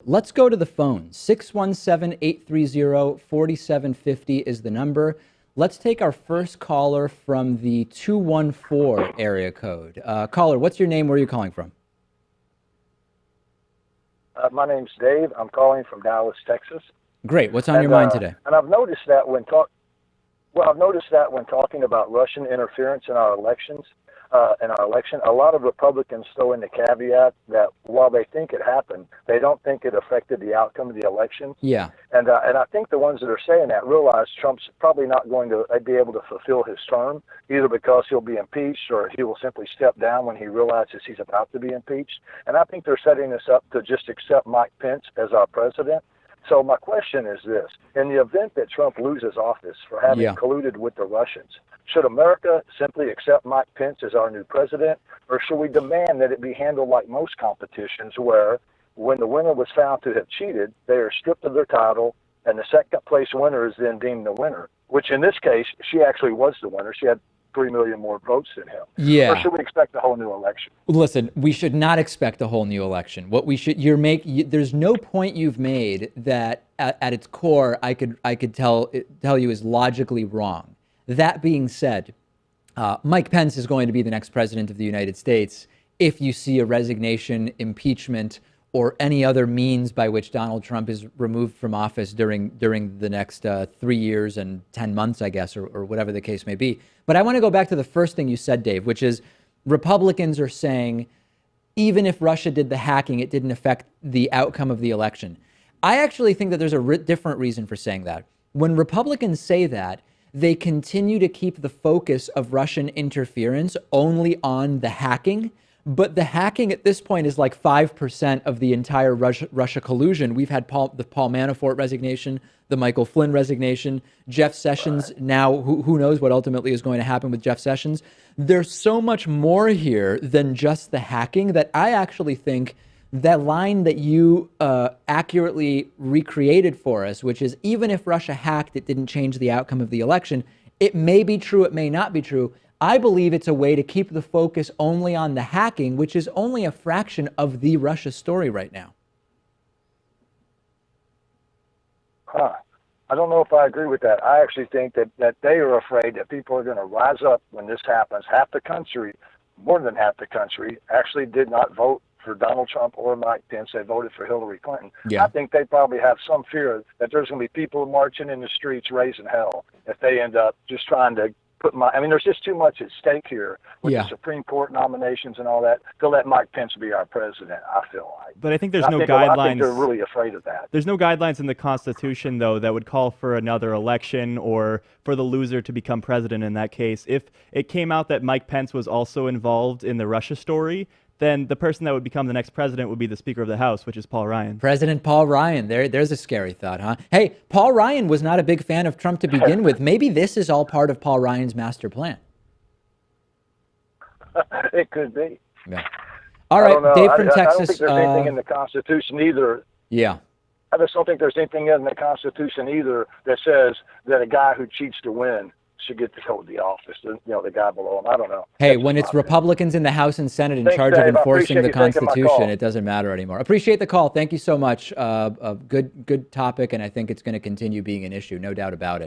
Let's go to the phone. 617-830-4750 is the number. Let's take our first caller from the 214 area code. Caller, what's your name? Where are you calling from? My name's Dave. I'm calling from Dallas, Texas. Great. What's on your mind today? And I've noticed that when talking about Russian interference in our elections, a lot of Republicans throw in the caveat that while they think it happened, they don't think it affected the outcome of the election. Yeah. And I think the ones that are saying that realize Trump's probably not going to be able to fulfill his term, either because he'll be impeached or he will simply step down when he realizes he's about to be impeached. And I think they're setting this up to just accept Mike Pence as our president. So my question is this: in the event that Trump loses office for having colluded with the Russians, should America simply accept Mike Pence as our new president, or should we demand that it be handled like most competitions where when the winner was found to have cheated, they are stripped of their title and the second place winner is then deemed the winner, which in this case, she actually was the winner. She had 3 million more votes than him. Yeah. Or should we expect a whole new election? Listen, we should not expect a whole new election. What we should, there's no point you've made that at its core, I could tell you is logically wrong. That being said, Mike Pence is going to be the next president of the United States if you see a resignation, impeachment, or any other means by which Donald Trump is removed from office during the next 3 years and 10 months, I guess, or whatever the case may be. But I want to go back to the first thing you said, Dave, which is Republicans are saying even if Russia did the hacking, it didn't affect the outcome of the election. I actually think that there's a different reason for saying that. When Republicans say that, they continue to keep the focus of Russian interference only on the hacking. But the hacking at this point is like 5% of the entire Russia collusion. We've had the Paul Manafort resignation, the Michael Flynn resignation, Jeff Sessions. Now, who knows what ultimately is going to happen with Jeff Sessions. There's so much more here than just the hacking that I actually think that line that you accurately recreated for us, which is even if Russia hacked, it didn't change the outcome of the election. It may be true, it may not be true. I believe it's a way to keep the focus only on the hacking, which is only a fraction of the Russia story right now. I don't know if I agree with that. I actually think that they are afraid that people are going to rise up when this happens. Half the country, more than half the country, actually did not vote for Donald Trump or Mike Pence. They voted for Hillary Clinton. Yeah. I think they probably have some fear that there's going to be people marching in the streets raising hell if they end up just trying to there's just too much at stake here with the Supreme Court nominations and all that to let Mike Pence be our president, I feel like. But I think there's no guidelines. I think they're really afraid of that. There's no guidelines in the Constitution, though, that would call for another election or for the loser to become president in that case. If it came out that Mike Pence was also involved in the Russia story, then the person that would become the next president would be the Speaker of the House, which is Paul Ryan. President Paul Ryan. There's a scary thought, huh? Hey, Paul Ryan was not a big fan of Trump to begin with. Maybe this is all part of Paul Ryan's master plan. It could be. Yeah. All right, Dave from Texas. I don't think there's anything in the Constitution either. Yeah. I just don't think there's anything in the Constitution either that says that a guy who cheats to win should get to hold the office, the guy below him. I don't know. Hey, when it's Republicans in the House and Senate in charge of enforcing the Constitution, it doesn't matter anymore. Appreciate the call. Thank you so much. A good topic, and I think it's going to continue being an issue, no doubt about it.